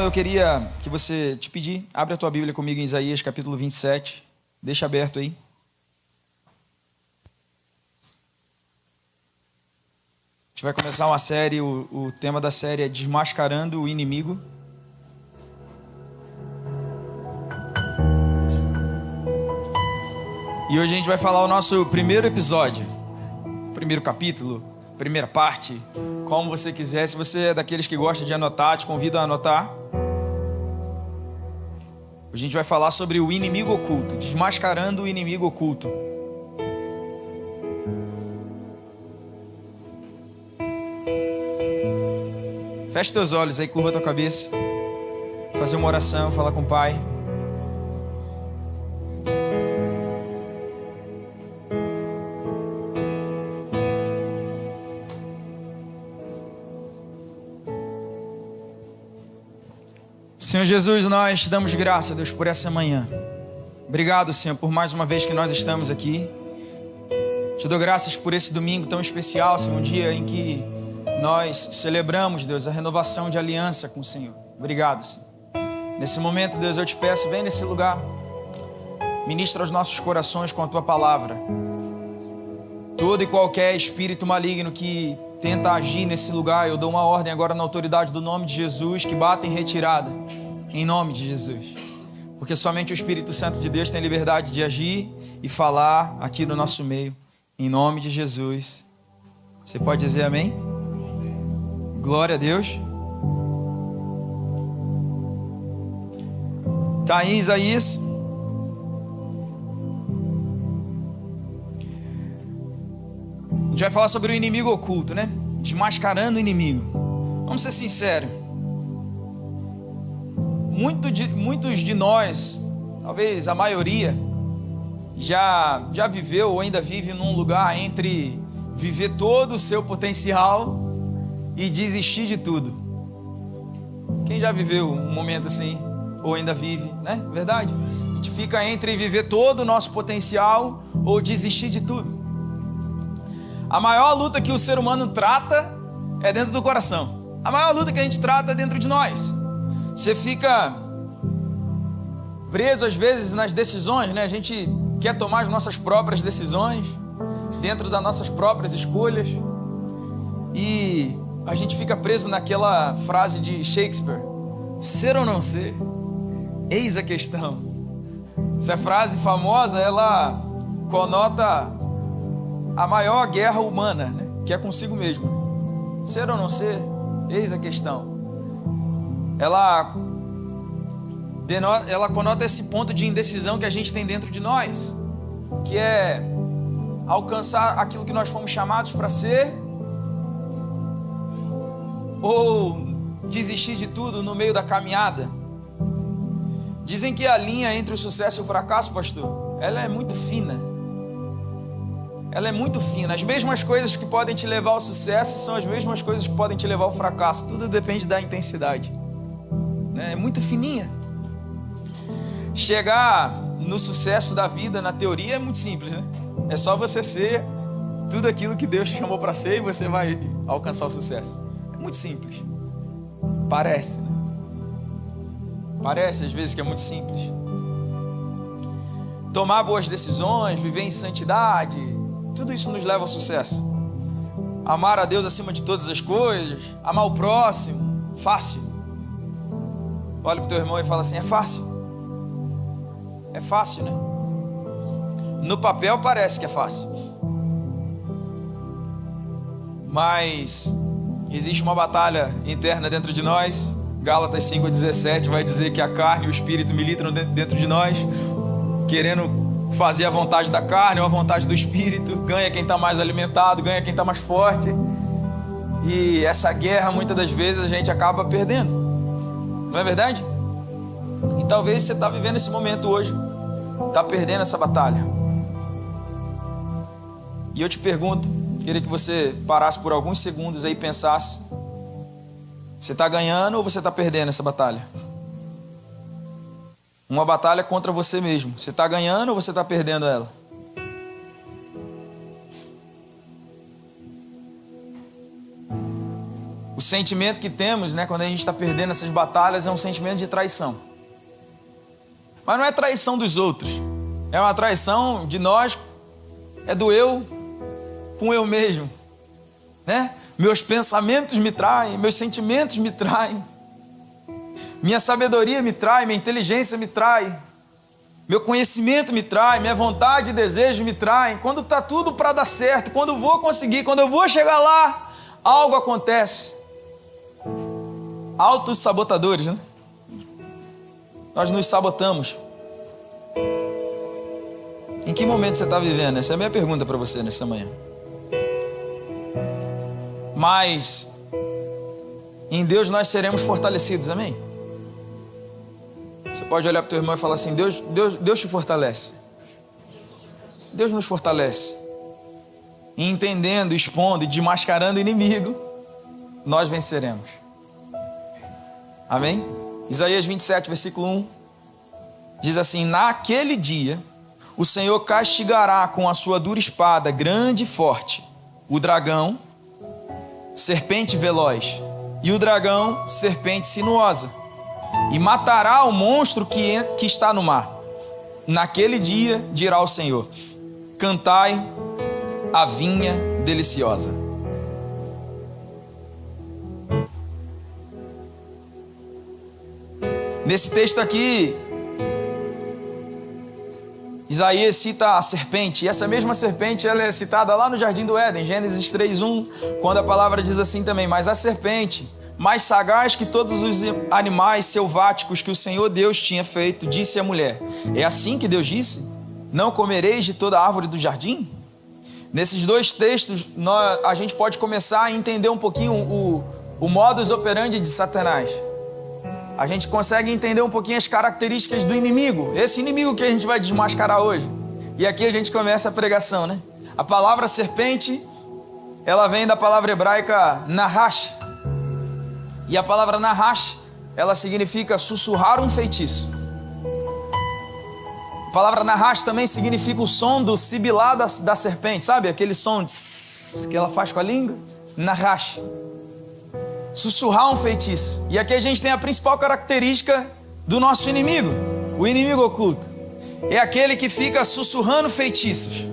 eu queria que você te pedir, abre a tua Bíblia comigo em Isaías capítulo 27, deixa aberto aí. A gente vai começar uma série, o tema da série é Desmascarando o Inimigo. E hoje a gente vai falar o nosso primeiro episódio, primeiro capítulo, primeira parte, como você quiser. Se você é daqueles que gosta de anotar, te convido a anotar. A gente vai falar sobre o inimigo oculto, desmascarando o inimigo oculto. Feche teus olhos aí, curva tua cabeça. Fazer uma oração, falar com o Pai. Senhor Jesus, nós te damos graça, Deus, por essa manhã. Obrigado, Senhor, por mais uma vez que nós estamos aqui. Te dou graças por esse domingo tão especial, Senhor, um dia em que nós celebramos, Deus, a renovação de aliança com o Senhor. Obrigado, Senhor. Nesse momento, Deus, eu te peço, vem nesse lugar. Ministra aos nossos corações com a Tua palavra. Todo e qualquer espírito maligno que tenta agir nesse lugar, eu dou uma ordem agora na autoridade do nome de Jesus, que bata em retirada, em nome de Jesus. Porque somente o Espírito Santo de Deus tem liberdade de agir e falar aqui no nosso meio, em nome de Jesus. Você pode dizer amém? Glória a Deus. Está em Isaías. A gente vai falar sobre o inimigo oculto, né? Desmascarando o inimigo. Vamos ser sinceros. Muitos de nós, talvez a maioria, já viveu ou ainda vive num lugar entre viver todo o seu potencial e desistir de tudo. Quem já viveu um momento assim, ou ainda vive, né? Verdade? A gente fica entre viver todo o nosso potencial ou desistir de tudo. A maior luta que o ser humano trata é dentro do coração. A maior luta que a gente trata é dentro de nós. Você fica preso às vezes nas decisões, né? A gente quer tomar as nossas próprias decisões dentro das nossas próprias escolhas. E a gente fica preso naquela frase de Shakespeare: ser ou não ser, eis a questão. Essa frase famosa, ela conota a maior guerra humana, né? Que é consigo mesmo. Ser ou não ser, eis a questão. Ela conota esse ponto de indecisão que a gente tem dentro de nós, que é alcançar aquilo que nós fomos chamados para ser, ou desistir de tudo no meio da caminhada. Dizem que a linha entre o sucesso e o fracasso, pastor, ela é muito fina. Ela é muito fina. As mesmas coisas que podem te levar ao sucesso são as mesmas coisas que podem te levar ao fracasso. Tudo depende da intensidade. É muito fininha. Chegar no sucesso da vida, na teoria, é muito simples, né? É só você ser tudo aquilo que Deus te chamou para ser e você vai alcançar o sucesso. É muito simples. Parece, né? Parece às vezes que é muito simples. Tomar boas decisões, viver em santidade, tudo isso nos leva ao sucesso. Amar a Deus acima de todas as coisas, amar o próximo, fácil. Olha para o teu irmão e fala assim: é fácil. É fácil, né? No papel parece que é fácil. Mas existe uma batalha interna dentro de nós. Gálatas 5:17 vai dizer que a carne e o espírito militam dentro de nós, querendo fazer a vontade da carne ou a vontade do espírito. Ganha quem está mais alimentado, ganha quem está mais forte. E essa guerra, muitas das vezes, a gente acaba perdendo. Não é verdade? E talvez você está vivendo esse momento hoje, está perdendo essa batalha. E eu te pergunto, queria que você parasse por alguns segundos aí e pensasse: você está ganhando ou você está perdendo essa batalha? Uma batalha contra você mesmo. Você está ganhando ou você está perdendo ela? O sentimento que temos, né, quando a gente está perdendo essas batalhas, é um sentimento de traição. Mas não é traição dos outros. É uma traição de nós, é do eu com eu mesmo, né? Meus pensamentos me traem, meus sentimentos me traem, minha sabedoria me trai, minha inteligência me trai, meu conhecimento me trai, minha vontade e desejo me traem. Quando está tudo para dar certo, quando eu vou conseguir, quando eu vou chegar lá, algo acontece. Autos sabotadores, né? Nós nos sabotamos. Em que momento você está vivendo? Essa é a minha pergunta para você nessa manhã. Mas em Deus nós seremos fortalecidos, amém? Você pode olhar para o teu irmão e falar assim: Deus te fortalece. Deus nos fortalece. E entendendo, expondo e desmascarando o inimigo, nós venceremos. Amém? Isaías 27, versículo 1 diz assim: naquele dia o Senhor castigará com a sua dura espada grande e forte o dragão, serpente veloz, e o dragão, serpente sinuosa, e matará o monstro que está no mar. Naquele dia dirá o Senhor: cantai a vinha deliciosa. Nesse texto aqui, Isaías cita a serpente, e essa mesma serpente ela é citada lá no Jardim do Éden, Gênesis 3:1, quando a palavra diz assim também: mas a serpente, mais sagaz que todos os animais selváticos que o Senhor Deus tinha feito, disse à mulher: é assim que Deus disse? Não comereis de toda a árvore do jardim? Nesses dois textos, a gente pode começar a entender um pouquinho o modus operandi de Satanás. A gente consegue entender um pouquinho as características do inimigo, esse inimigo que a gente vai desmascarar hoje. E aqui a gente começa a pregação, né? A palavra serpente, ela vem da palavra hebraica nahash. E a palavra nahash, ela significa sussurrar um feitiço. A palavra nahash também significa o som do sibilar da serpente, sabe? Aquele som que ela faz com a língua. Nahash. Sussurrar um feitiço. E aqui a gente tem a principal característica do nosso inimigo, o inimigo oculto. É aquele que fica sussurrando feitiços.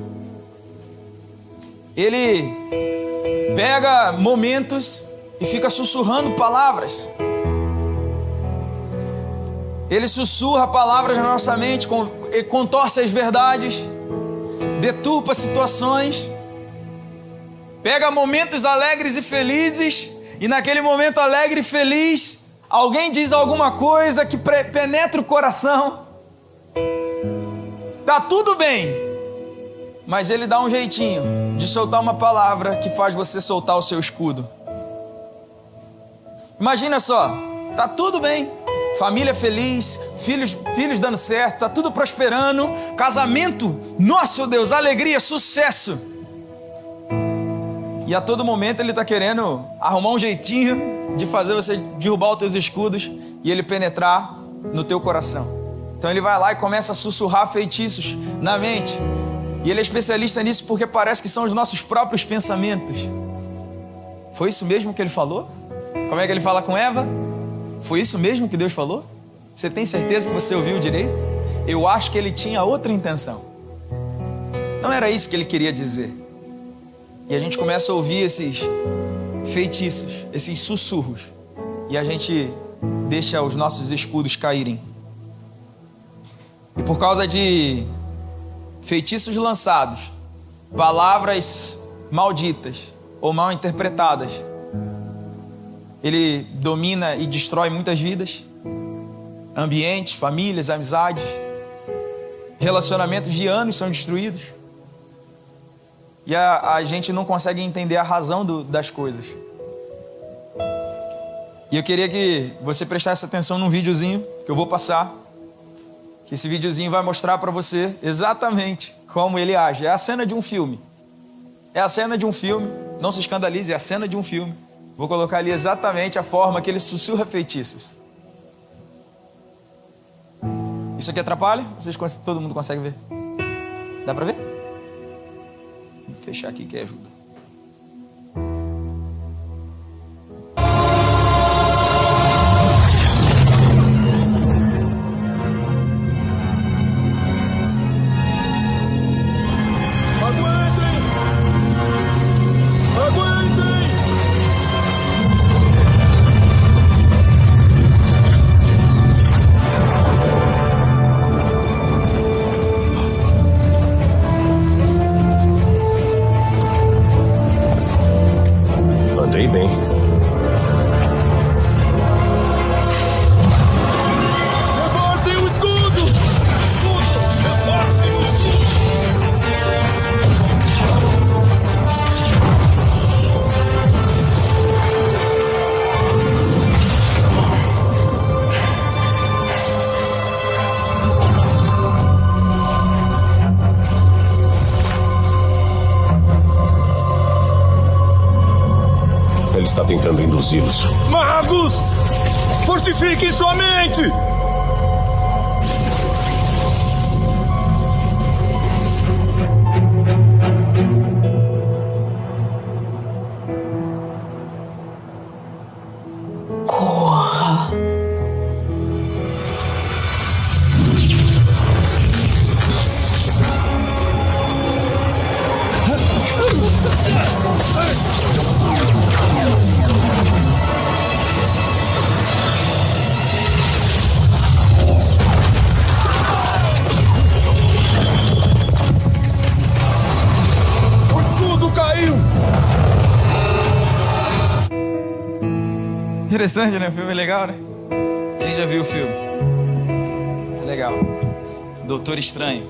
Ele pega momentos e fica sussurrando palavras. Ele sussurra palavras na nossa mente, contorce as verdades, deturpa situações, pega momentos alegres e felizes, e naquele momento alegre e feliz, alguém diz alguma coisa que penetra o coração. Tá tudo bem, mas ele dá um jeitinho de soltar uma palavra que faz você soltar o seu escudo. Imagina só, tá tudo bem, família feliz, filhos dando certo, tá tudo prosperando, casamento, nosso Deus, alegria, sucesso. E a todo momento ele está querendo arrumar um jeitinho de fazer você derrubar os teus escudos e ele penetrar no teu coração. Então ele vai lá e começa a sussurrar feitiços na mente. E ele é especialista nisso porque parece que são os nossos próprios pensamentos. Foi isso mesmo que ele falou? Como é que ele fala com Eva? Foi isso mesmo que Deus falou? Você tem certeza que você ouviu direito? Eu acho que ele tinha outra intenção. Não era isso que ele queria dizer. E a gente começa a ouvir esses feitiços, esses sussurros. E a gente deixa os nossos escudos caírem. E por causa de feitiços lançados, palavras malditas ou mal interpretadas, ele domina e destrói muitas vidas, ambientes, famílias, amizades, relacionamentos de anos são destruídos. E a gente não consegue entender a razão das coisas. E eu queria que você prestasse atenção num videozinho que eu vou passar. Que esse videozinho vai mostrar para você exatamente como ele age. É a cena de um filme. É a cena de um filme. Não se escandalize, é a cena de um filme. Vou colocar ali exatamente a forma que ele sussurra feitiços. Isso aqui atrapalha? Todo mundo consegue ver? Dá para ver? Vou fechar aqui que ajuda. Mandei bem. Reforcem o escudo! Escudo! Reforcem o escudo! Ele está tentando induzi-los. Magos! Fortifiquem sua mente! Corra! O escudo caiu! Interessante, né? O filme é legal, né? Quem já viu o filme? É legal. Doutor Estranho.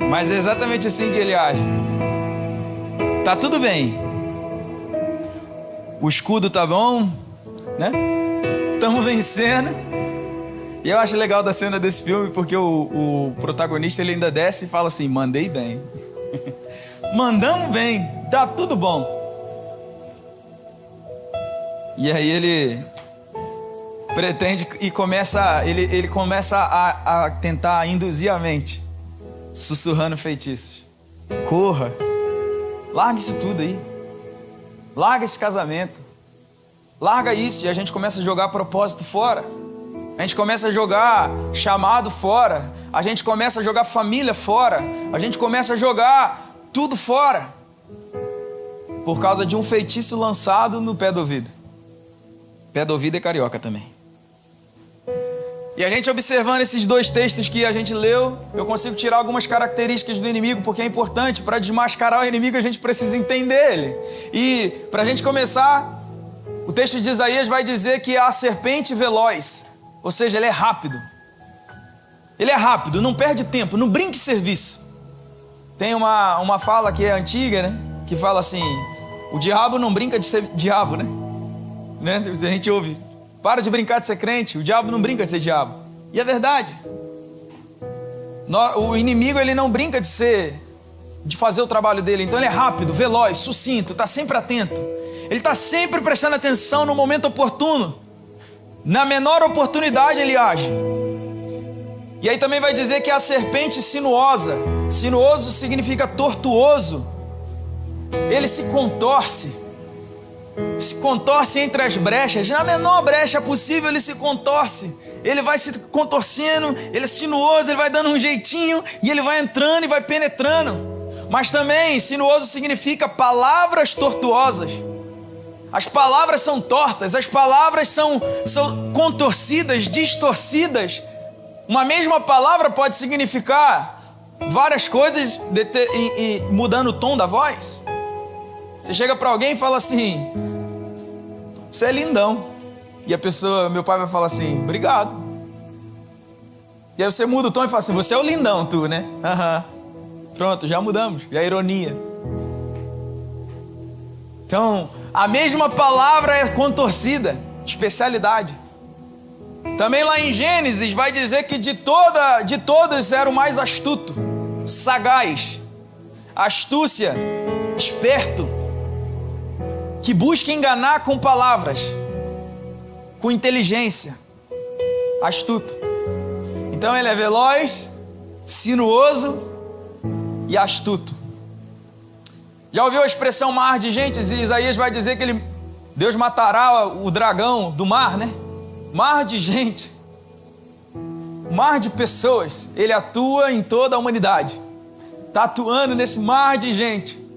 Mas é exatamente assim que ele age. Tá tudo bem. O escudo tá bom, né? Estamos vencendo. E eu acho legal da cena desse filme porque o protagonista ele ainda desce e fala assim: mandei bem. Mandamos bem, tá tudo bom. E aí ele pretende e ele começa a tentar induzir a mente, sussurrando feitiços. Corra, larga isso tudo aí, larga esse casamento, larga isso. E a gente começa a jogar propósito fora, a gente começa a jogar chamado fora, a gente começa a jogar família fora, a gente começa a jogar tudo fora, por causa de um feitiço lançado no pé do ouvido. Pé do ouvido é carioca também. E a gente observando esses dois textos que a gente leu, eu consigo tirar algumas características do inimigo, porque é importante. Para desmascarar o inimigo a gente precisa entender ele. E para a gente começar, o texto de Isaías vai dizer que a serpente veloz, ou seja, ele é rápido. Ele é rápido, não perde tempo, não brinque serviço. Tem uma fala que é antiga, né? Que fala assim: o diabo não brinca de ser diabo, né? A gente ouve: para de brincar de ser crente, o diabo não brinca de ser diabo. E é verdade. O inimigo ele não brinca de fazer o trabalho dele. Então ele é rápido, veloz, sucinto, está sempre atento. Ele está sempre prestando atenção no momento oportuno. Na menor oportunidade ele age. E aí também vai dizer que a serpente sinuosa. Sinuoso significa tortuoso. Ele se contorce entre as brechas. Na menor brecha possível ele se contorce. Ele vai se contorcendo, ele é sinuoso, ele vai dando um jeitinho e ele vai entrando e vai penetrando. Mas também sinuoso significa palavras tortuosas. As palavras são tortas, as palavras são contorcidas, distorcidas. Uma mesma palavra pode significar várias coisas mudando o tom da voz. Você chega para alguém e fala assim: você é lindão. E a pessoa, meu pai vai falar assim: obrigado. E aí você muda o tom e fala assim: você é o lindão, tu, né? Aham. Pronto, já mudamos, já é ironia. Então, a mesma palavra é contorcida, especialidade. Também lá em Gênesis vai dizer que de todos era o mais astuto, sagaz, astúcia, esperto, que busca enganar com palavras, com inteligência, astuto. Então ele é veloz, sinuoso e astuto. Já ouviu a expressão mar de gente? Isaías vai dizer que Deus matará o dragão do mar, né? Mar de gente, mar de pessoas. Ele atua em toda a humanidade, está atuando nesse mar de gente.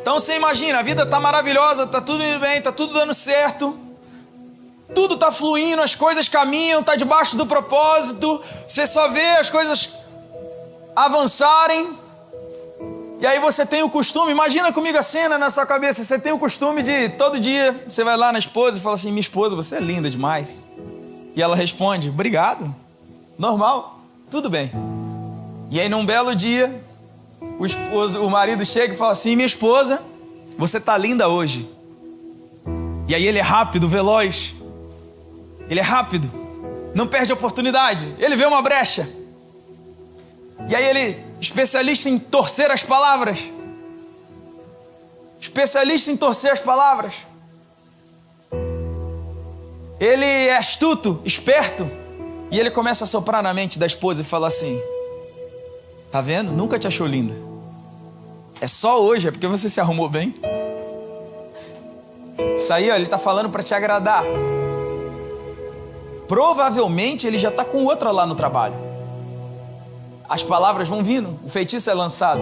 Então você imagina, a vida está maravilhosa, está tudo indo bem, está tudo dando certo, tudo está fluindo, as coisas caminham, está debaixo do propósito, você só vê as coisas avançarem. E aí você tem o costume, imagina comigo a cena na sua cabeça, você tem o costume de, todo dia, você vai lá na esposa e fala assim, minha esposa, você é linda demais. E ela responde, obrigado, normal, tudo bem. E aí num belo dia, o marido chega e fala assim, minha esposa, você tá linda hoje. E aí ele é rápido, veloz. Ele é rápido, não perde a oportunidade. Ele vê uma brecha. E aí ele, especialista em torcer as palavras. Especialista em torcer as palavras. Ele é astuto, esperto. E ele começa a soprar na mente da esposa e fala assim, tá vendo? Nunca te achou linda. É só hoje, é porque você se arrumou bem. Isso aí, ó, ele tá falando para te agradar. Provavelmente ele já tá com outra lá no trabalho. As palavras vão vindo, o feitiço é lançado.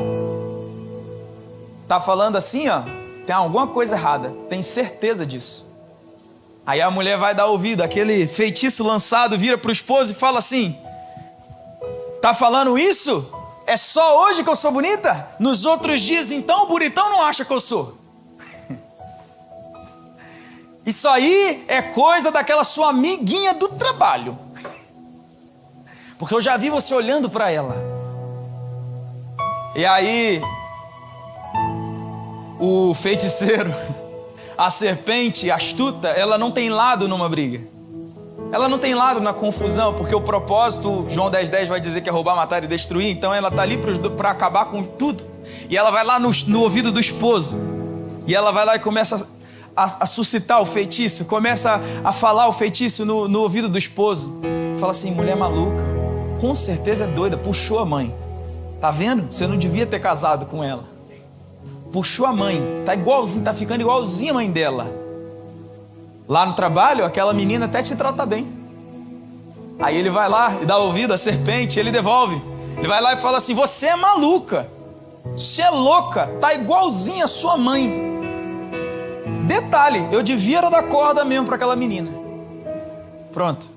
Tá falando assim, ó, tem alguma coisa errada, tem certeza disso. Aí a mulher vai dar ouvido, aquele feitiço lançado vira pro esposo e fala assim, tá falando isso? É só hoje que eu sou bonita? Nos outros dias então o bonitão não acha que eu sou. Isso aí é coisa daquela sua amiguinha do trabalho. Porque eu já vi você olhando para ela. E aí, o feiticeiro, a serpente astuta, ela não tem lado numa briga. Ela não tem lado na confusão, porque o propósito, João 10:10 vai dizer que é roubar, matar e destruir. Então ela está ali para acabar com tudo. E ela vai lá no ouvido do esposo. E ela vai lá e começa a suscitar o feitiço, começa a falar o feitiço no ouvido do esposo. Fala assim, mulher maluca, com certeza é doida, puxou a mãe. Tá vendo? Você não devia ter casado com ela. Puxou a mãe, tá igualzinho, tá ficando igualzinho a mãe dela. Lá no trabalho, aquela menina até te trata bem. Aí ele vai lá e dá ouvido à serpente, ele devolve. Ele vai lá e fala assim, você é maluca, você é louca, tá igualzinho a sua mãe. Detalhe, eu devia dar corda mesmo para aquela menina. Pronto.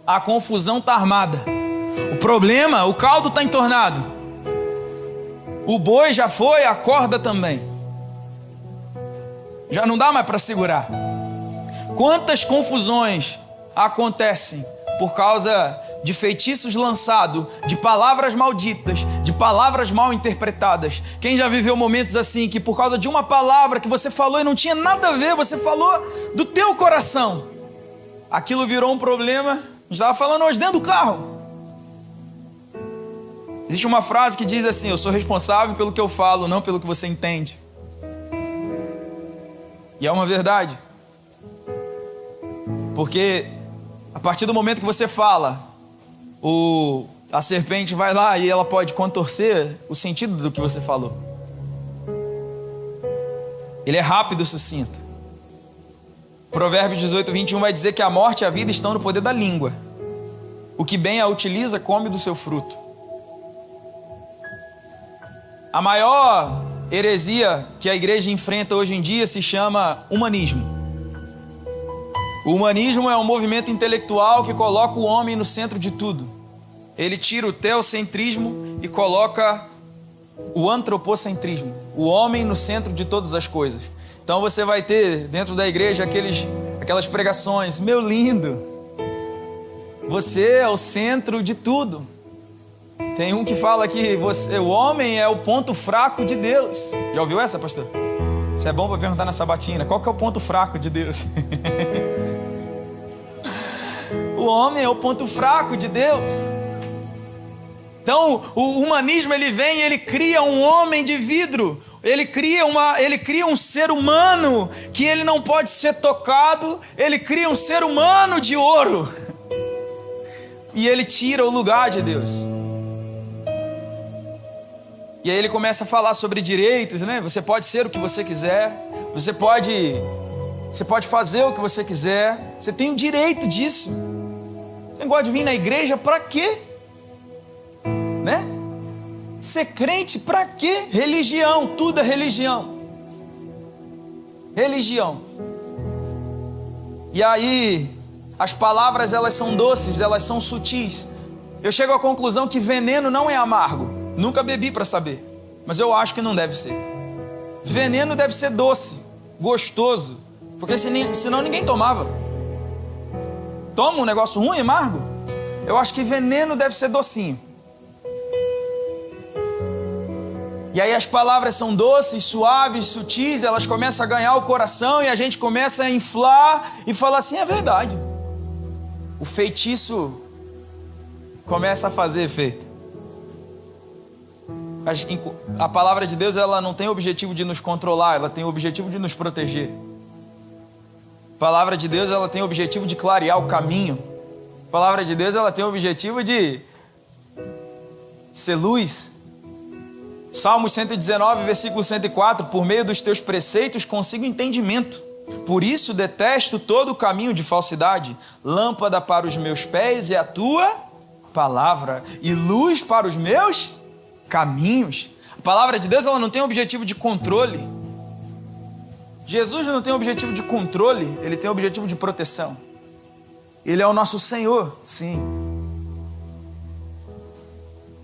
A confusão tá armada. O problema, o caldo tá entornado. O boi já foi, a corda também. Já não dá mais para segurar. Quantas confusões acontecem por causa de feitiços lançados, de palavras malditas, de palavras mal interpretadas. Quem já viveu momentos assim, que por causa de uma palavra que você falou e não tinha nada a ver, você falou do teu coração, aquilo virou um problema. A gente estava falando hoje dentro do carro. Existe uma frase que diz assim, eu sou responsável pelo que eu falo, não pelo que você entende. E é uma verdade. Porque a partir do momento que você fala, a serpente vai lá e ela pode contorcer o sentido do que você falou. Ele é rápido e sucinto. Provérbios 18:21 vai dizer que a morte e a vida estão no poder da língua. O que bem a utiliza, come do seu fruto. A maior heresia que a igreja enfrenta hoje em dia se chama humanismo. O humanismo é um movimento intelectual que coloca o homem no centro de tudo. Ele tira o teocentrismo e coloca o antropocentrismo, o homem no centro de todas as coisas. Então você vai ter dentro da igreja aquelas pregações, meu lindo, você é o centro de tudo. Tem um que fala que o homem é o ponto fraco de Deus. Já ouviu essa, pastor? Isso é bom para perguntar na sabatina. Qual que é o ponto fraco de Deus? O homem é o ponto fraco de Deus. Então, o humanismo ele vem e ele cria um homem de vidro. Ele cria um ser humano que ele não pode ser tocado. Ele cria um ser humano de ouro. E ele tira o lugar de Deus. E aí ele começa a falar sobre direitos, né? Você pode ser o que você quiser. Você pode fazer o que você quiser. Você tem o direito disso. Você gosta de vir na igreja para quê? Né? Ser crente para quê? Religião, tudo é religião. Religião. E aí, as palavras elas são doces, elas são sutis. Eu chego à conclusão que veneno não é amargo. Nunca bebi para saber. mas eu acho que não deve ser. Veneno deve ser doce, gostoso, porque senão ninguém tomava. Toma um negócio ruim, amargo? Eu acho que veneno deve ser docinho. E aí as palavras são doces, suaves, sutis, elas começam a ganhar o coração e a gente começa a inflar e falar assim, é verdade. O feitiço começa a fazer efeito. A palavra de Deus, ela não tem o objetivo de nos controlar, ela tem o objetivo de nos proteger. A palavra de Deus, ela tem o objetivo de clarear o caminho. A palavra de Deus, ela tem o objetivo de ser luz. Salmos 119, versículo 104, por meio dos teus preceitos consigo entendimento. Por isso detesto todo o caminho de falsidade. Lâmpada para os meus pés é a tua palavra e luz para os meus caminhos. A palavra de Deus, ela não tem objetivo de controle. Jesus não tem objetivo de controle, ele tem objetivo de proteção. Ele é o nosso Senhor, sim.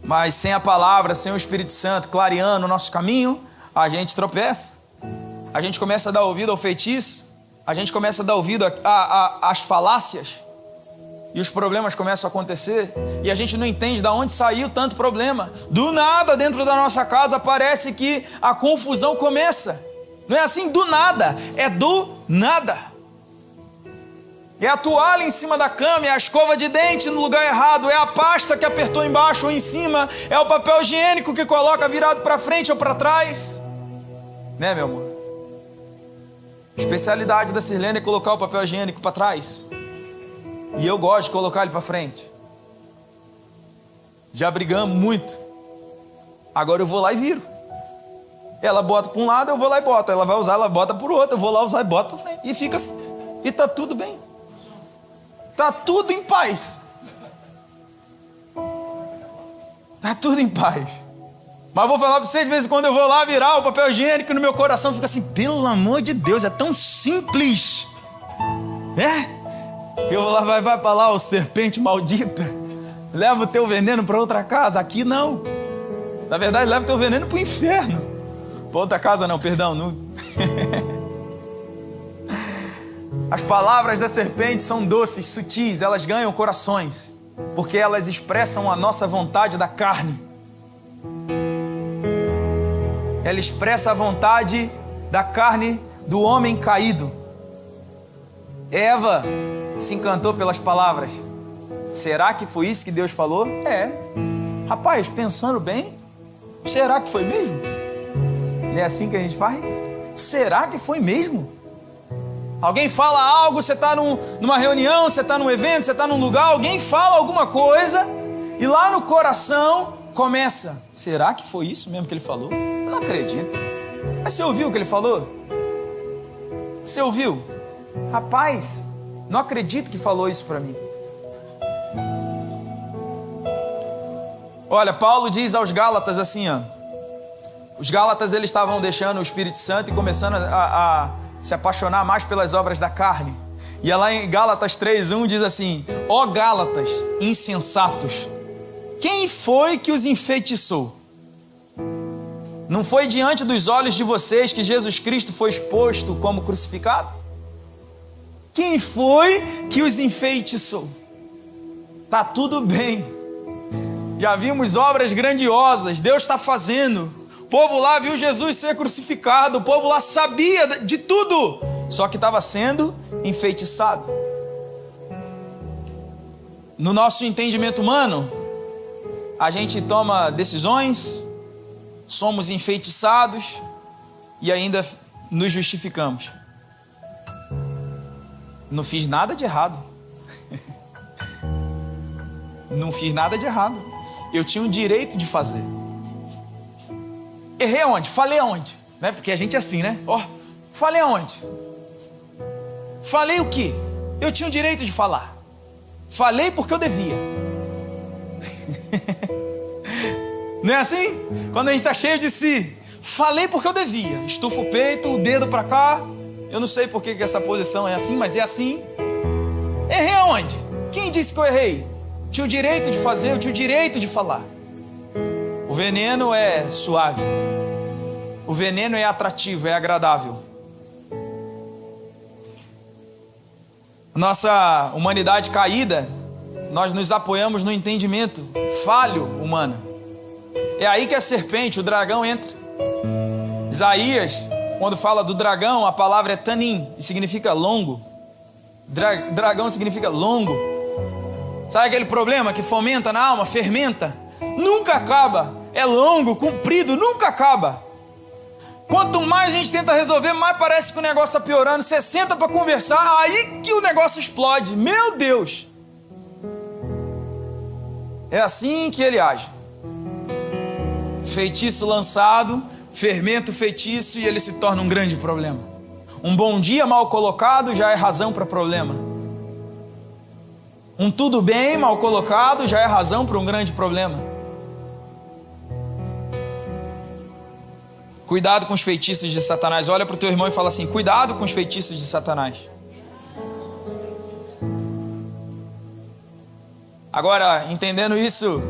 Mas sem a palavra, sem o Espírito Santo clareando o nosso caminho, a gente tropeça. A gente começa a dar ouvido ao feitiço, a gente começa a dar ouvido às falácias, e os problemas começam a acontecer, e a gente não entende de onde saiu tanto problema. Do nada, dentro da nossa casa, parece que a confusão começa. Não é assim do nada, é do nada. É a toalha em cima da cama, é a escova de dente no lugar errado, é a pasta que apertou embaixo ou em cima, é o papel higiênico que coloca virado para frente ou para trás. Né, meu amor? A especialidade da Sirlene é colocar o papel higiênico para trás. E eu gosto de colocar ele para frente. Já brigamos muito. Agora eu vou lá e viro. Ela bota para um lado, eu vou lá e boto. Ela vai usar, ela bota para o outro, eu vou lá usar e boto para frente. E fica assim. E tá tudo bem. Tá tudo em paz. Tá tudo em paz. Mas vou falar para vocês, de vez em quando eu vou lá virar o papel higiênico, no meu coração fica assim, pelo amor de Deus, é tão simples. É? Eu vou lá, vai para lá, ô serpente maldita. Leva o teu veneno para outra casa. Aqui não. Na verdade, leva o teu veneno para o inferno. Para outra casa não, perdão. Não. As palavras da serpente são doces, sutis, elas ganham corações, porque elas expressam a nossa vontade da carne. Ela expressa a vontade da carne do homem caído. Eva se encantou pelas palavras. Será que foi isso que Deus falou? É. Rapaz, pensando bem, será que foi mesmo? Não é assim que a gente faz? Será que foi mesmo? Alguém fala algo, você está numa reunião, você está num evento, você está num lugar, alguém fala alguma coisa e lá no coração começa, será que foi isso mesmo que ele falou? Eu não acredito. Mas você ouviu o que ele falou? Você ouviu? Rapaz, não acredito que falou isso para mim. Olha, Paulo diz aos Gálatas assim, ó. Os Gálatas, eles estavam deixando o Espírito Santo e começando a se apaixonar mais pelas obras da carne. E lá em Gálatas 3:1 diz assim, ó Gálatas, insensatos, quem foi que os enfeitiçou? Não foi diante dos olhos de vocês que Jesus Cristo foi exposto como crucificado? Quem foi que os enfeitiçou? Tá tudo bem. Já vimos obras grandiosas, Deus está fazendo. O povo lá viu Jesus ser crucificado, o povo lá sabia de tudo, só que estava sendo enfeitiçado. No nosso entendimento humano, a gente toma decisões, somos enfeitiçados e ainda nos justificamos. Não fiz nada de errado. Não fiz nada de errado. Eu tinha o direito de fazer. Errei aonde? Falei aonde? Né? Porque a gente é assim, né? Falei aonde? Falei o quê? Eu tinha o direito de falar. Falei porque eu devia. Não é assim? Quando a gente está cheio de si. Falei porque eu devia. Estufa o peito, o dedo para cá. Eu não sei por que essa posição é assim, mas é assim. Errei aonde? Quem disse que eu errei? Tinha o direito de fazer, eu tinha o direito de falar. O veneno é suave. O veneno é atrativo, é agradável. Nossa humanidade caída, nós nos apoiamos no entendimento falho humano. É aí que a serpente, o dragão, entra. Isaías, quando fala do dragão, a palavra é tanim, e significa longo. Dragão significa longo. Sabe aquele problema que fomenta na alma, fermenta? Nunca acaba. É longo, comprido, nunca acaba. Quanto mais a gente tenta resolver, mais parece que o negócio está piorando. Você senta para conversar, aí que o negócio explode. Meu Deus! É assim que ele age. Feitiço lançado, fermenta o feitiço e ele se torna um grande problema. Um bom dia mal colocado já é razão para problema. Um tudo bem mal colocado já é razão para um grande problema. Cuidado com os feitiços de Satanás. Olha para o teu irmão e fala assim: cuidado com os feitiços de Satanás. Agora, entendendo isso,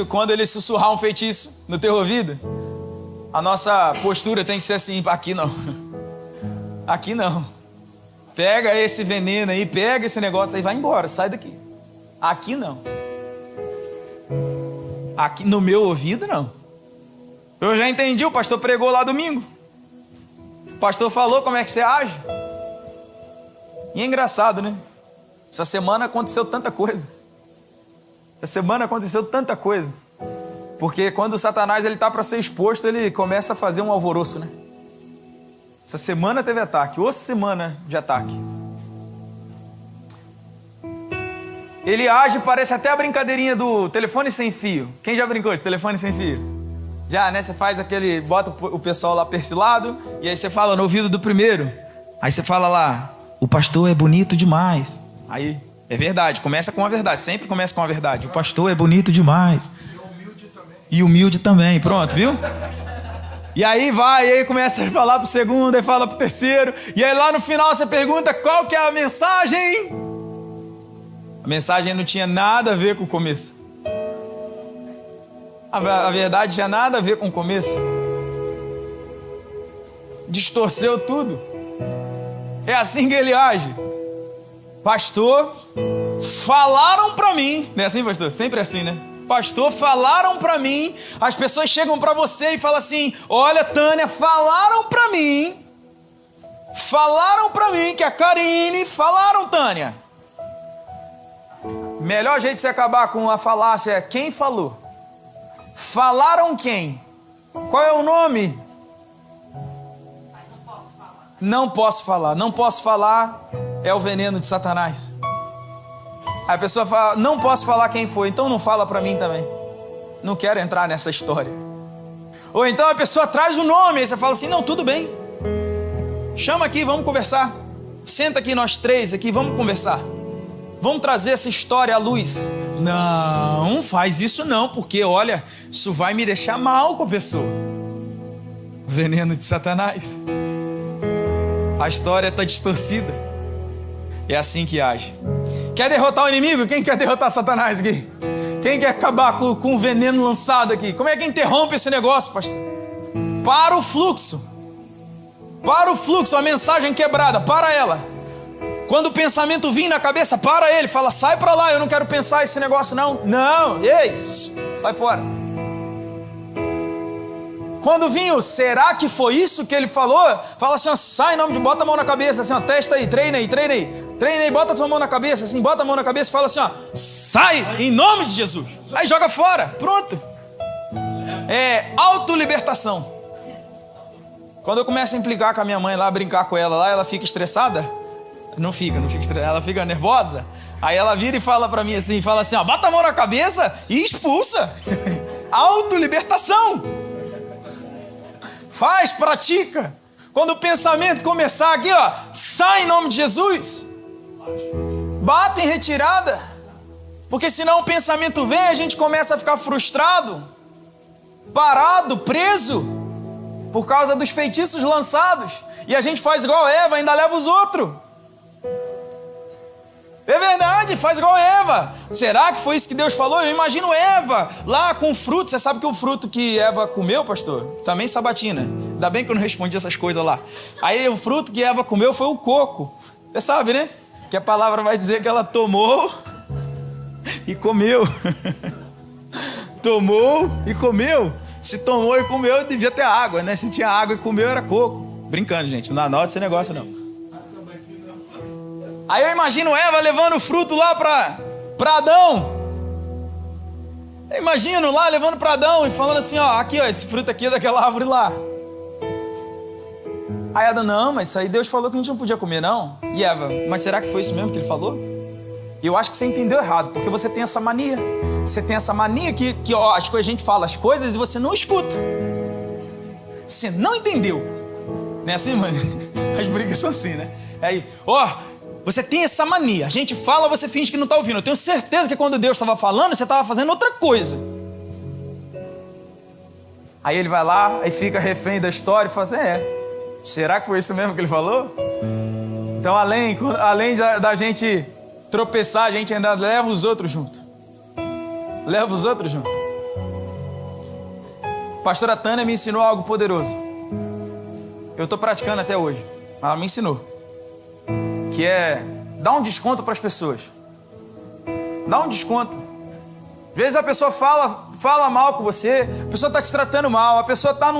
quando ele sussurrar um feitiço no teu ouvido, a nossa postura tem que ser assim: aqui não. Aqui não. Pega esse veneno aí, pega esse negócio aí, vai embora, sai daqui. Aqui não. Aqui no meu ouvido não. Eu já entendi, o pastor pregou lá domingo. O pastor falou como é que você age. E é engraçado, né? Essa semana aconteceu tanta coisa. Porque quando o Satanás está para ser exposto, ele começa a fazer um alvoroço, né? Essa semana teve ataque. Outra semana de ataque. Ele age, parece até a brincadeirinha do telefone sem fio. Quem já brincou de telefone sem fio? Já, né? Você faz aquele... Bota o pessoal lá perfilado. E aí você fala no ouvido do primeiro. Aí você fala lá: o pastor é bonito demais. Aí, é verdade. Começa com a verdade. Sempre começa com a verdade. O pastor é bonito demais. E humilde também. Pronto, viu? E aí vai, e aí começa a falar pro segundo, aí fala pro terceiro. E aí lá no final você pergunta qual que é a mensagem. A mensagem não tinha nada a ver com o começo. A verdade tinha nada a ver com o começo. Distorceu tudo. É assim que ele age. Pastor, falaram pra mim. Não é assim, pastor? Sempre é assim, né? Pastor, falaram pra mim. As pessoas chegam pra você e falam assim: olha, Tânia, falaram pra mim que a Karine... Falaram, Tânia. Melhor jeito de você acabar com a falácia é: quem falou? Falaram quem? Qual é o nome? Não posso falar. Não posso falar é o veneno de Satanás. Aí a pessoa fala: não posso falar quem foi, então não fala pra mim também. Não quero entrar nessa história. Ou então a pessoa traz o nome, aí você fala assim: não, tudo bem. Chama aqui, vamos conversar. Senta aqui nós três aqui, vamos conversar. Vamos trazer essa história à luz. Não, faz isso não, porque olha, isso vai me deixar mal com a pessoa. Veneno de Satanás. A história está distorcida. É assim que age. Quer derrotar o inimigo? Quem quer derrotar Satanás aqui? Quem quer acabar com o veneno lançado aqui? Como é que interrompe esse negócio, pastor? Para o fluxo. Para o fluxo, a mensagem quebrada, para ela. Quando o pensamento vir na cabeça, para ele, fala: sai para lá, eu não quero pensar esse negócio não. Não, ei, sai fora. Quando vir o será que foi isso que ele falou? Fala assim: ó, sai, bota a mão na cabeça, assim, ó, testa aí, treina aí, bota a sua mão na cabeça, assim, bota a mão na cabeça e fala assim: ó, sai em nome de Jesus. Aí joga fora, pronto. É autolibertação. Quando eu começo a implicar com a minha mãe lá, brincar com ela lá, ela fica estressada. Não fica estressada, ela fica nervosa. Aí ela vira e fala pra mim assim, ó, bota a mão na cabeça e expulsa. Autolibertação. Faz, pratica. Quando o pensamento começar aqui, ó, sai em nome de Jesus. Bata em retirada. Porque senão o pensamento vem, a gente começa a ficar frustrado, parado, preso, por causa dos feitiços lançados. E a gente faz igual Eva, ainda leva os outros. É verdade, faz igual Eva. Será que foi isso que Deus falou? Eu imagino Eva lá com fruto. Você sabe que o fruto que Eva comeu, pastor? Também sabatina. Ainda bem que eu não respondi essas coisas lá. Aí o fruto que Eva comeu foi o coco. Você sabe, né? Que a palavra vai dizer que ela tomou e comeu. Tomou e comeu. Se tomou e comeu, devia ter água, né? Se tinha água e comeu, era coco. Brincando, gente. Não anota esse negócio, não. Aí eu imagino Eva levando o fruto lá para Adão. Eu imagino lá levando para Adão e falando assim, ó, aqui, ó, esse fruto aqui é daquela árvore lá. Aí Adão, não, mas isso aí Deus falou que a gente não podia comer, não. E Eva, mas será que foi isso mesmo que ele falou? Eu acho que você entendeu errado, porque você tem essa mania. Você tem essa mania que ó, as coisas, a gente fala as coisas e você não escuta. Você não entendeu. Não é assim, mãe? As brigas são assim, né? Aí, ó, você tem essa mania. A gente fala, você finge que não está ouvindo. Eu tenho certeza que quando Deus estava falando, você estava fazendo outra coisa. Aí ele vai lá, aí fica refém da história e fala assim, será que foi isso mesmo que ele falou? Então, além da gente tropeçar, a gente ainda leva os outros junto. Leva os outros junto. A pastora Tânia me ensinou algo poderoso. Eu estou praticando até hoje. Ela me ensinou. Que é dar um desconto para as pessoas. Dá um desconto. Às vezes a pessoa fala mal com você, a pessoa está te tratando mal, a pessoa tá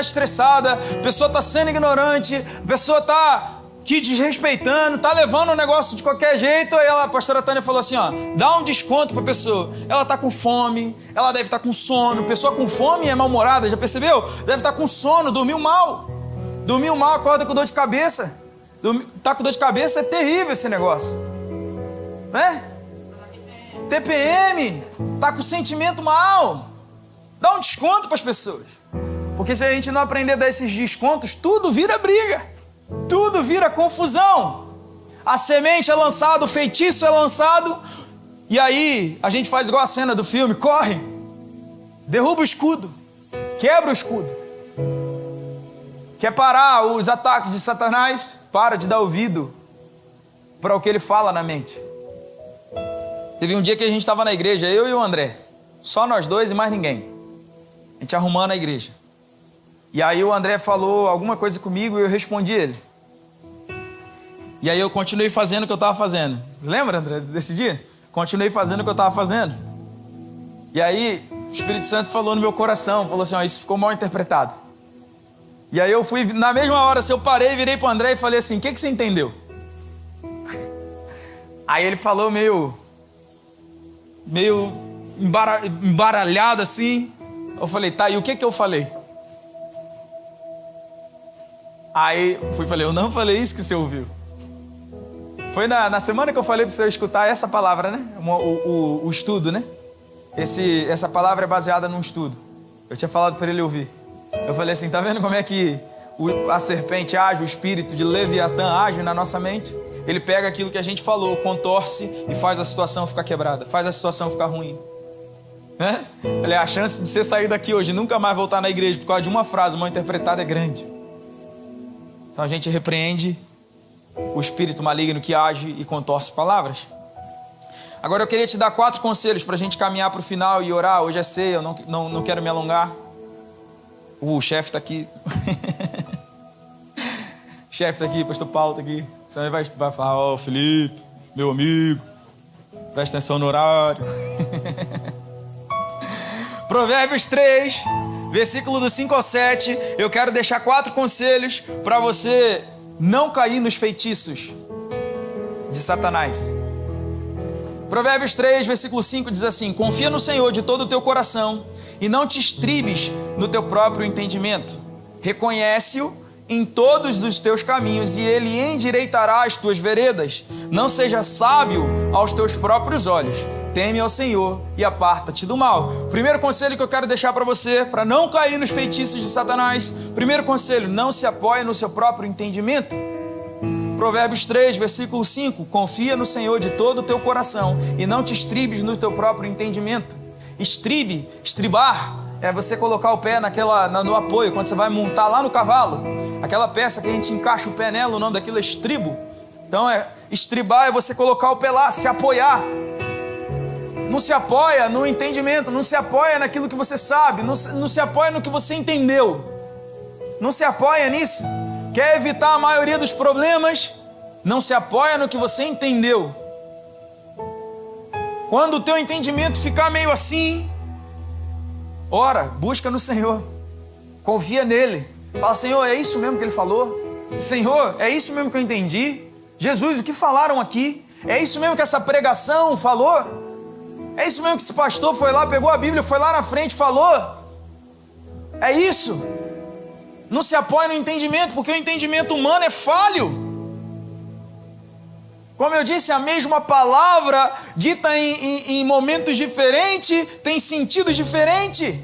estressada, a pessoa está sendo ignorante, a pessoa está te desrespeitando, está levando o negócio de qualquer jeito. Aí a pastora Tânia falou assim, ó, dá um desconto para a pessoa. Ela está com fome, ela deve estar com sono. Pessoa com fome é mal-humorada, já percebeu? Deve estar com sono, dormiu mal. Dormiu mal, acorda com dor de cabeça. Tá com dor de cabeça, é terrível esse negócio, né? TPM, tá com sentimento mal. Dá um desconto para as pessoas, porque se a gente não aprender a dar esses descontos, tudo vira briga, tudo vira confusão. A semente é lançada, o feitiço é lançado, e aí a gente faz igual a cena do filme, corre, derruba o escudo, quebra o escudo. Quer parar os ataques de Satanás? Para de dar ouvido para o que ele fala na mente. Teve um dia que a gente estava na igreja, eu e o André. Só nós dois e mais ninguém. A gente arrumando a igreja. E aí o André falou alguma coisa comigo e eu respondi ele. E aí eu continuei fazendo o que eu estava fazendo. Lembra, André, desse dia? Continuei fazendo o que eu estava fazendo. E aí o Espírito Santo falou no meu coração, falou assim, ó, isso ficou mal interpretado. E aí eu fui, na mesma hora, eu parei, virei pro André e falei assim, o que você entendeu? Aí ele falou meio embaralhado assim. Eu falei, tá, e o que eu falei? Aí falei, eu não falei isso que você ouviu. Foi na semana que eu falei para você escutar essa palavra, né? O estudo, né? Essa palavra é baseada num estudo. Eu tinha falado para ele ouvir. Eu falei assim, tá vendo como é que a serpente age, o espírito de Leviatã age na nossa mente? Ele pega aquilo que a gente falou, contorce e faz a situação ficar quebrada, faz a situação ficar ruim. Né? A chance de você sair daqui hoje e nunca mais voltar na igreja por causa de uma frase mal interpretada é grande. Então a gente repreende o espírito maligno que age e contorce palavras. Agora eu queria te dar 4 conselhos para a gente caminhar para o final e orar. Hoje é ceia, eu não quero me alongar. O chefe está aqui. O chefe está aqui, pastor Paulo está aqui. Você vai falar, ó, Felipe, meu amigo, presta atenção no horário. Provérbios 3, versículo do 5 ao 7. Eu quero deixar 4 conselhos para você não cair nos feitiços de Satanás. Provérbios 3, versículo 5 diz assim: confia no Senhor de todo o teu coração e não te estribes no teu próprio entendimento. Reconhece-o em todos os teus caminhos e ele endireitará as tuas veredas. Não seja sábio aos teus próprios olhos. Teme ao Senhor e aparta-te do mal. Primeiro conselho que eu quero deixar para você, para não cair nos feitiços de Satanás. Primeiro conselho, não se apoie no seu próprio entendimento. Provérbios 3, versículo 5. Confia no Senhor de todo o teu coração e não te estribes no teu próprio entendimento. Estribar, é você colocar o pé no apoio, quando você vai montar lá no cavalo. Aquela peça que a gente encaixa o pé nela, o nome daquilo é estribo. Então Estribar é você colocar o pé lá, se apoiar. Não se apoia no entendimento, não se apoia naquilo que você sabe, não se apoia no que você entendeu. Não se apoia nisso. Quer evitar a maioria dos problemas? Não se apoia no que você entendeu. Quando o teu entendimento ficar meio assim, ora, busca no Senhor. Confia nele. Fala, Senhor, é isso mesmo que ele falou? Senhor, é isso mesmo que eu entendi? Jesus, o que falaram aqui? É isso mesmo que essa pregação falou? É isso mesmo que esse pastor foi lá, pegou a Bíblia, foi lá na frente, falou? É isso? Não se apoia no entendimento, porque o entendimento humano é falho. Como eu disse, a mesma palavra dita em momentos diferentes tem sentido diferente.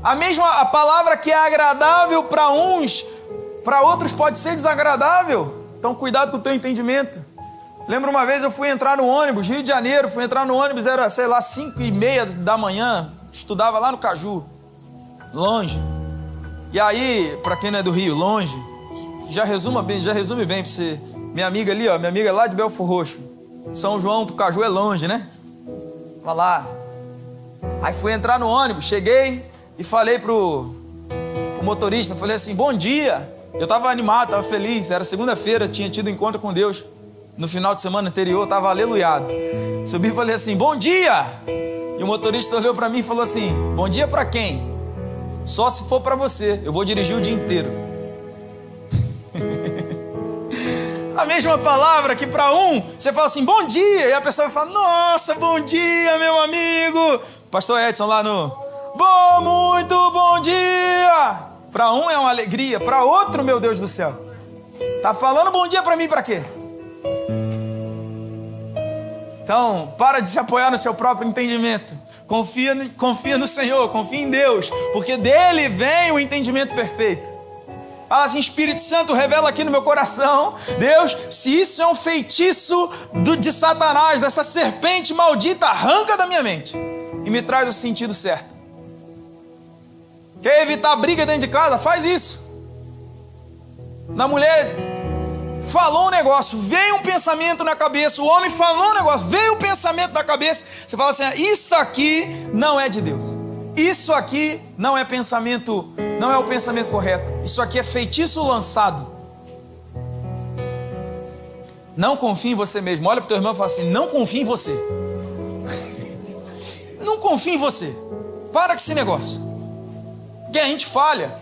A palavra que é agradável para uns, para outros pode ser desagradável. Então cuidado com o teu entendimento. Lembro uma vez eu fui entrar no ônibus, Rio de Janeiro, fui entrar no ônibus, era, 5:30 da manhã, estudava lá no Caju, longe. E aí, para quem não é do Rio, longe, já resume bem para você. Minha amiga ali, minha amiga lá de Belfor Roxo, São João pro Caju é longe, né? Vai lá. Aí fui entrar no ônibus, cheguei e falei pro motorista, falei assim, bom dia. Eu tava animado, tava feliz, era segunda-feira, tinha tido encontro com Deus. No final de semana anterior, eu tava aleluiado. Subi e falei assim, bom dia! E o motorista olhou para mim e falou assim, bom dia para quem? Só se for para você, eu vou dirigir o dia inteiro. A mesma palavra que para um, você fala assim, bom dia, e a pessoa vai falar, nossa, bom dia, meu amigo. Pastor Edson lá no, muito bom dia. Para um é uma alegria, para outro, meu Deus do céu, tá falando bom dia para mim para quê? Então, para de se apoiar no seu próprio entendimento. Confia no Senhor, confia em Deus, porque dele vem o entendimento perfeito. Fala assim, Espírito Santo, revela aqui no meu coração, Deus, se isso é um feitiço de Satanás, dessa serpente maldita, arranca da minha mente e me traz o sentido certo. Quer evitar briga dentro de casa? Faz isso. Na mulher falou um negócio, veio um pensamento na cabeça, o homem falou um negócio, veio um pensamento na cabeça, você fala assim, isso aqui não é de Deus, isso aqui não é pensamento, não é o pensamento correto, isso aqui é feitiço lançado. Não confie em você mesmo. Olha para o teu irmão e fala assim, não confie em você. Não confie em você. Para com esse negócio, porque a gente falha.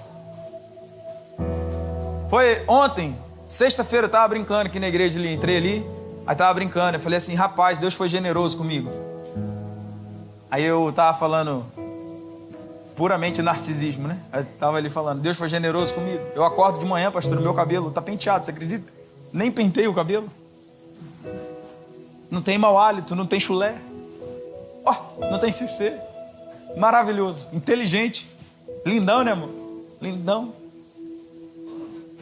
Foi ontem, sexta-feira, eu estava brincando aqui na igreja ali, entrei ali, aí estava brincando, eu falei assim, rapaz, Deus foi generoso comigo. Aí eu estava falando, puramente narcisismo, né? Eu estava ali falando, Deus foi generoso comigo. Eu acordo de manhã, pastor, meu cabelo está penteado, você acredita? Nem pentei o cabelo. Não tem mau hálito, não tem chulé. Não tem CC. Maravilhoso, inteligente, lindão, né, amor? Lindão.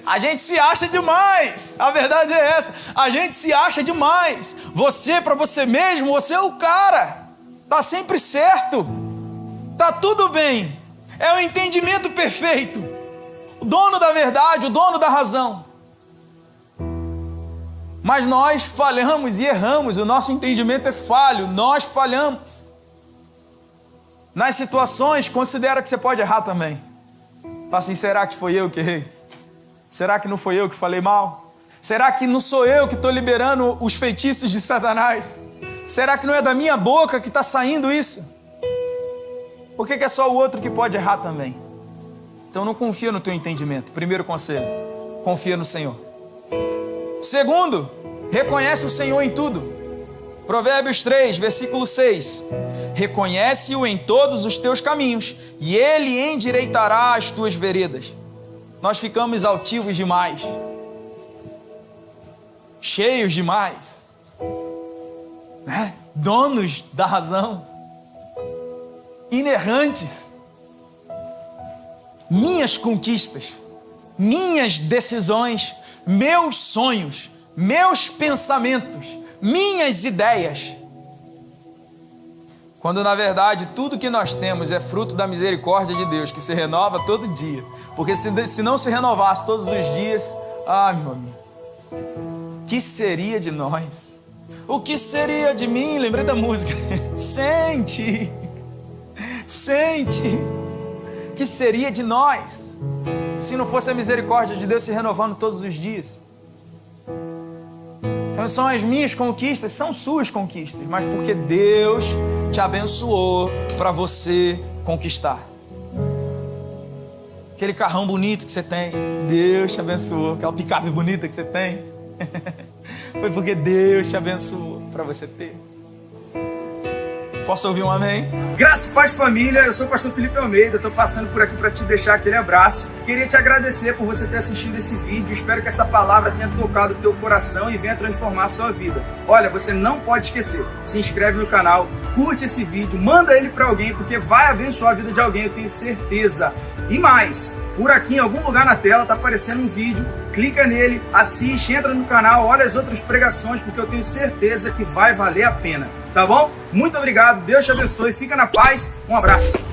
A gente se acha demais, a verdade é essa, a gente se acha demais. Você, para você mesmo, você é o cara, tá sempre certo, tá tudo bem, é o entendimento perfeito, o dono da verdade, o dono da razão. Mas nós falhamos e erramos, o nosso entendimento é falho, nós falhamos. Nas situações, considera que você pode errar também. Fala assim, será que foi eu que errei? Será que não foi eu que falei mal? Será que não sou eu que estou liberando os feitiços de Satanás? Será que não é da minha boca que está saindo isso? Por que é só o outro que pode errar também? Então não confia no teu entendimento. Primeiro conselho, confia no Senhor. Segundo, reconhece o Senhor em tudo. Provérbios 3, versículo 6. Reconhece-o em todos os teus caminhos e Ele endireitará as tuas veredas. Nós ficamos altivos demais, cheios demais, né? Donos da razão, inerrantes. Minhas conquistas, minhas decisões, meus sonhos, meus pensamentos, minhas ideias. Quando na verdade tudo que nós temos é fruto da misericórdia de Deus, que se renova todo dia. Porque se não se renovasse todos os dias, Ah, meu amigo, que seria de nós? O que seria de mim? Lembrei da música. Sente, sente. Que seria de nós se não fosse a misericórdia de Deus se renovando todos os dias? Então são as minhas conquistas, são suas conquistas, mas porque Deus te abençoou para você conquistar. Aquele carrão bonito que você tem, Deus te abençoou. Aquela picape bonita que você tem, foi porque Deus te abençoou para você ter. Posso ouvir um amém? Graça e paz, família. Eu sou o pastor Felipe Almeida. Estou passando por aqui para te deixar aquele abraço. Queria te agradecer por você ter assistido esse vídeo. Espero que essa palavra tenha tocado o teu coração e venha transformar a sua vida. Olha, você não pode esquecer. Se inscreve no canal, curte esse vídeo, manda ele para alguém, porque vai abençoar a vida de alguém, eu tenho certeza. E mais, por aqui em algum lugar na tela está aparecendo um vídeo. Clica nele, assiste, entra no canal, olha as outras pregações, porque eu tenho certeza que vai valer a pena. Tá bom? Muito obrigado, Deus te abençoe, fica na paz, um abraço.